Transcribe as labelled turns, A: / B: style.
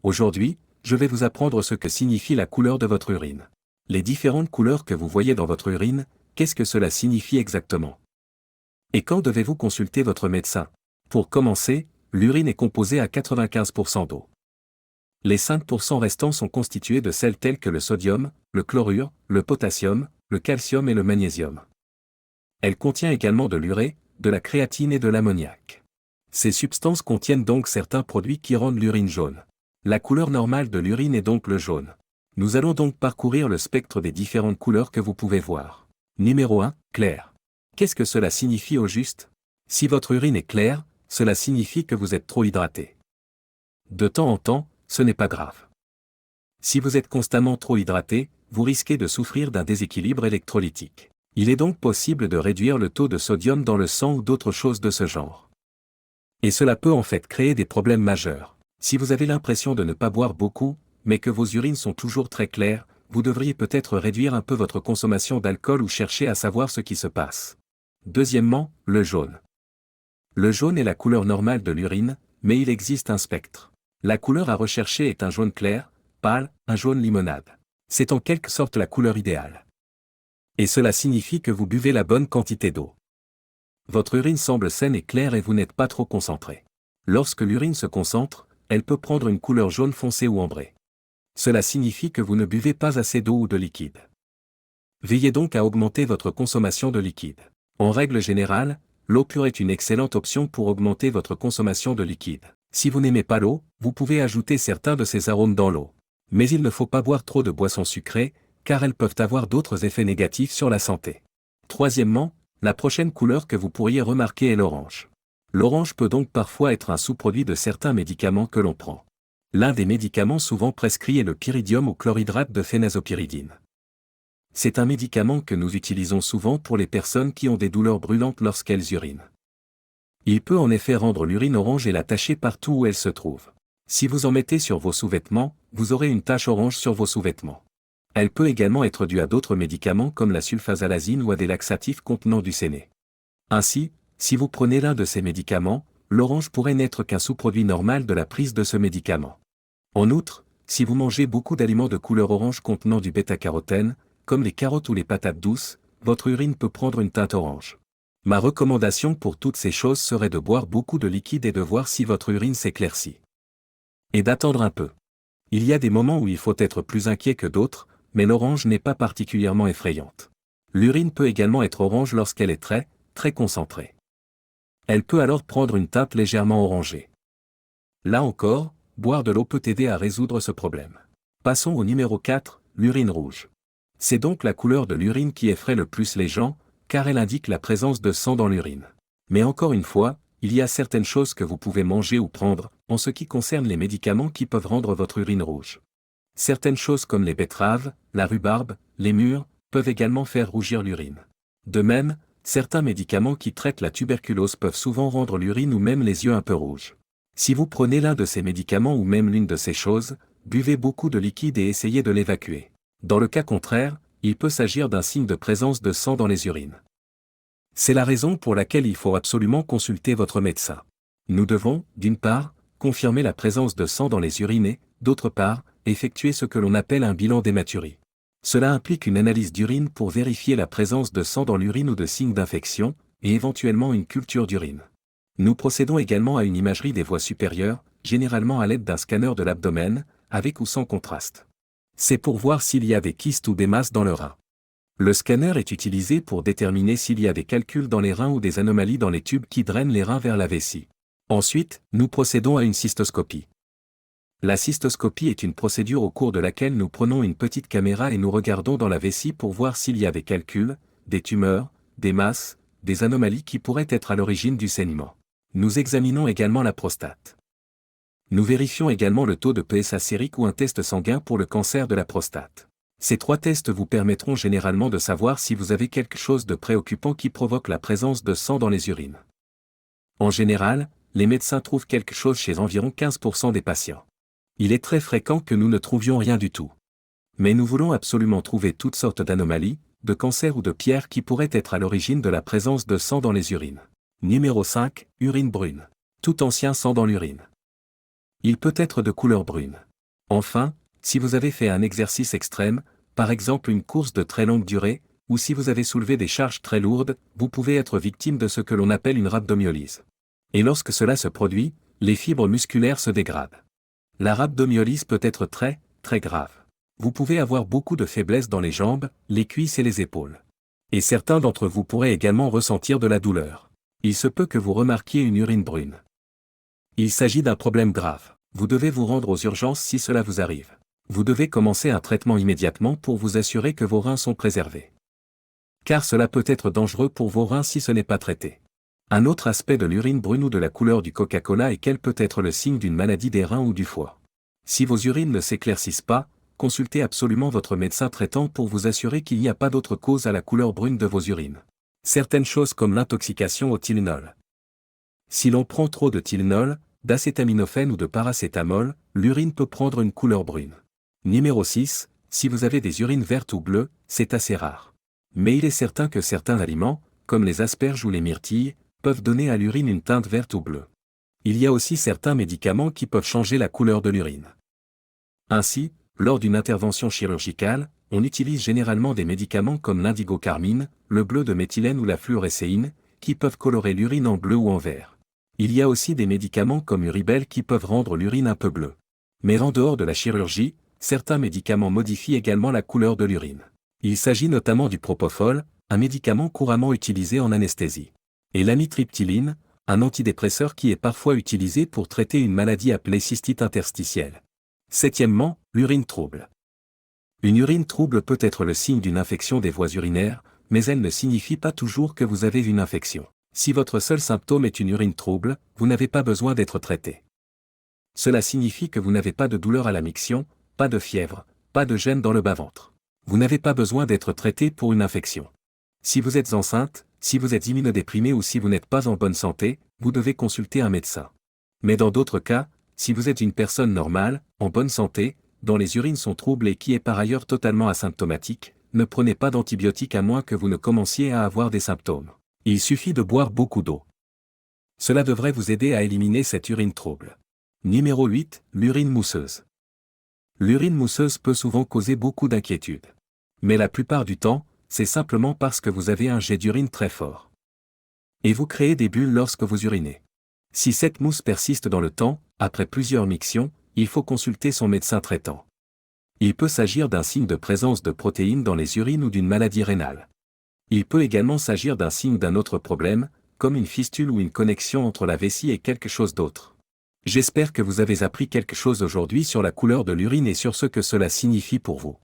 A: Aujourd'hui, je vais vous apprendre ce que signifie la couleur de votre urine. Les différentes couleurs que vous voyez dans votre urine, qu'est-ce que cela signifie exactement? Et quand devez-vous consulter votre médecin? Pour commencer, l'urine est composée à 95% d'eau. Les 5% restants sont constitués de sels tels que le sodium, le chlorure, le potassium, le calcium et le magnésium. Elle contient également de l'urée, de la créatine et de l'ammoniac. Ces substances contiennent donc certains produits qui rendent l'urine jaune. La couleur normale de l'urine est donc le jaune. Nous allons donc parcourir le spectre des différentes couleurs que vous pouvez voir. Numéro 1, clair. Qu'est-ce que cela signifie au juste? Si votre urine est claire, cela signifie que vous êtes trop hydraté. De temps en temps, ce n'est pas grave. Si vous êtes constamment trop hydraté, vous risquez de souffrir d'un déséquilibre électrolytique. Il est donc possible de réduire le taux de sodium dans le sang ou d'autres choses de ce genre. Et cela peut en fait créer des problèmes majeurs. Si vous avez l'impression de ne pas boire beaucoup, mais que vos urines sont toujours très claires, vous devriez peut-être réduire un peu votre consommation d'alcool ou chercher à savoir ce qui se passe. Deuxièmement, le jaune. Le jaune est la couleur normale de l'urine, mais il existe un spectre. La couleur à rechercher est un jaune clair, pâle, un jaune limonade. C'est en quelque sorte la couleur idéale. Et cela signifie que vous buvez la bonne quantité d'eau. Votre urine semble saine et claire et vous n'êtes pas trop concentré. Lorsque l'urine se concentre, elle peut prendre une couleur jaune foncé ou ambrée. Cela signifie que vous ne buvez pas assez d'eau ou de liquide. Veillez donc à augmenter votre consommation de liquide. En règle générale, l'eau pure est une excellente option pour augmenter votre consommation de liquide. Si vous n'aimez pas l'eau, vous pouvez ajouter certains de ces arômes dans l'eau. Mais il ne faut pas boire trop de boissons sucrées, car elles peuvent avoir d'autres effets négatifs sur la santé. Troisièmement, la prochaine couleur que vous pourriez remarquer est l'orange. L'orange peut donc parfois être un sous-produit de certains médicaments que l'on prend. L'un des médicaments souvent prescrits est le pyridium ou chlorhydrate de phénazopyridine. C'est un médicament que nous utilisons souvent pour les personnes qui ont des douleurs brûlantes lorsqu'elles urinent. Il peut en effet rendre l'urine orange et la tacher partout où elle se trouve. Si vous en mettez sur vos sous-vêtements, vous aurez une tache orange sur vos sous-vêtements. Elle peut également être due à d'autres médicaments comme la sulfasalazine ou à des laxatifs contenant du séné. Ainsi, si vous prenez l'un de ces médicaments, l'orange pourrait n'être qu'un sous-produit normal de la prise de ce médicament. En outre, si vous mangez beaucoup d'aliments de couleur orange contenant du bêta-carotène, comme les carottes ou les patates douces, votre urine peut prendre une teinte orange. Ma recommandation pour toutes ces choses serait de boire beaucoup de liquide et de voir si votre urine s'éclaircit. Et d'attendre un peu. Il y a des moments où il faut être plus inquiet que d'autres, mais l'orange n'est pas particulièrement effrayante. L'urine peut également être orange lorsqu'elle est très concentrée. Elle peut alors prendre une teinte légèrement orangée. Là encore, boire de l'eau peut aider à résoudre ce problème. Passons au numéro 4, l'urine rouge. C'est donc la couleur de l'urine qui effraie le plus les gens, car elle indique la présence de sang dans l'urine. Mais encore une fois, il y a certaines choses que vous pouvez manger ou prendre, en ce qui concerne les médicaments qui peuvent rendre votre urine rouge. Certaines choses comme les betteraves, la rhubarbe, les mûres, peuvent également faire rougir l'urine. De même, certains médicaments qui traitent la tuberculose peuvent souvent rendre l'urine ou même les yeux un peu rouges. Si vous prenez l'un de ces médicaments ou même l'une de ces choses, buvez beaucoup de liquide et essayez de l'évacuer. Dans le cas contraire, il peut s'agir d'un signe de présence de sang dans les urines. C'est la raison pour laquelle il faut absolument consulter votre médecin. Nous devons, d'une part, confirmer la présence de sang dans les urines et, d'autre part, effectuer ce que l'on appelle un bilan d'hématurie. Cela implique une analyse d'urine pour vérifier la présence de sang dans l'urine ou de signes d'infection, et éventuellement une culture d'urine. Nous procédons également à une imagerie des voies supérieures, généralement à l'aide d'un scanner de l'abdomen, avec ou sans contraste. C'est pour voir s'il y a des kystes ou des masses dans le rein. Le scanner est utilisé pour déterminer s'il y a des calculs dans les reins ou des anomalies dans les tubes qui drainent les reins vers la vessie. Ensuite, nous procédons à une cystoscopie. La cystoscopie est une procédure au cours de laquelle nous prenons une petite caméra et nous regardons dans la vessie pour voir s'il y a des calculs, des tumeurs, des masses, des anomalies qui pourraient être à l'origine du saignement. Nous examinons également la prostate. Nous vérifions également le taux de PSA sérique ou un test sanguin pour le cancer de la prostate. Ces 3 tests vous permettront généralement de savoir si vous avez quelque chose de préoccupant qui provoque la présence de sang dans les urines. En général, les médecins trouvent quelque chose chez environ 15% des patients. Il est très fréquent que nous ne trouvions rien du tout. Mais nous voulons absolument trouver toutes sortes d'anomalies, de cancers ou de pierres qui pourraient être à l'origine de la présence de sang dans les urines. Numéro 5, urine brune. Tout ancien sang dans l'urine. Il peut être de couleur brune. Enfin, si vous avez fait un exercice extrême, par exemple une course de très longue durée, ou si vous avez soulevé des charges très lourdes, vous pouvez être victime de ce que l'on appelle une rhabdomyolyse. Et lorsque cela se produit, les fibres musculaires se dégradent. La rhabdomyolyse peut être très, très grave. Vous pouvez avoir beaucoup de faiblesse dans les jambes, les cuisses et les épaules. Et certains d'entre vous pourraient également ressentir de la douleur. Il se peut que vous remarquiez une urine brune. Il s'agit d'un problème grave. Vous devez vous rendre aux urgences si cela vous arrive. Vous devez commencer un traitement immédiatement pour vous assurer que vos reins sont préservés. Car cela peut être dangereux pour vos reins si ce n'est pas traité. Un autre aspect de l'urine brune ou de la couleur du Coca-Cola est qu'elle peut être le signe d'une maladie des reins ou du foie. Si vos urines ne s'éclaircissent pas, consultez absolument votre médecin traitant pour vous assurer qu'il n'y a pas d'autre cause à la couleur brune de vos urines. Certaines choses comme l'intoxication au Tylenol. Si l'on prend trop de Tylenol, d'acétaminophène ou de paracétamol, l'urine peut prendre une couleur brune. Numéro 6, si vous avez des urines vertes ou bleues, c'est assez rare. Mais il est certain que certains aliments, comme les asperges ou les myrtilles, peuvent donner à l'urine une teinte verte ou bleue. Il y a aussi certains médicaments qui peuvent changer la couleur de l'urine. Ainsi, lors d'une intervention chirurgicale, on utilise généralement des médicaments comme l'indigocarmine, le bleu de méthylène ou la fluorescéine, qui peuvent colorer l'urine en bleu ou en vert. Il y a aussi des médicaments comme Uribel qui peuvent rendre l'urine un peu bleue. Mais en dehors de la chirurgie, certains médicaments modifient également la couleur de l'urine. Il s'agit notamment du propofol, un médicament couramment utilisé en anesthésie. Et l'amitriptyline, un antidépresseur qui est parfois utilisé pour traiter une maladie appelée cystite interstitielle. Septièmement, l'urine trouble. Une urine trouble peut être le signe d'une infection des voies urinaires, mais elle ne signifie pas toujours que vous avez une infection. Si votre seul symptôme est une urine trouble, vous n'avez pas besoin d'être traité. Cela signifie que vous n'avez pas de douleur à la miction, pas de fièvre, pas de gêne dans le bas-ventre. Vous n'avez pas besoin d'être traité pour une infection. Si vous êtes enceinte, si vous êtes immunodéprimé ou si vous n'êtes pas en bonne santé, vous devez consulter un médecin. Mais dans d'autres cas, si vous êtes une personne normale, en bonne santé, dont les urines sont troubles et qui est par ailleurs totalement asymptomatique, ne prenez pas d'antibiotiques à moins que vous ne commenciez à avoir des symptômes. Il suffit de boire beaucoup d'eau. Cela devrait vous aider à éliminer cette urine trouble. Numéro 8, l'urine mousseuse. L'urine mousseuse peut souvent causer beaucoup d'inquiétude. Mais la plupart du temps, c'est simplement parce que vous avez un jet d'urine très fort. Et vous créez des bulles lorsque vous urinez. Si cette mousse persiste dans le temps, après plusieurs mictions, il faut consulter son médecin traitant. Il peut s'agir d'un signe de présence de protéines dans les urines ou d'une maladie rénale. Il peut également s'agir d'un signe d'un autre problème, comme une fistule ou une connexion entre la vessie et quelque chose d'autre. J'espère que vous avez appris quelque chose aujourd'hui sur la couleur de l'urine et sur ce que cela signifie pour vous.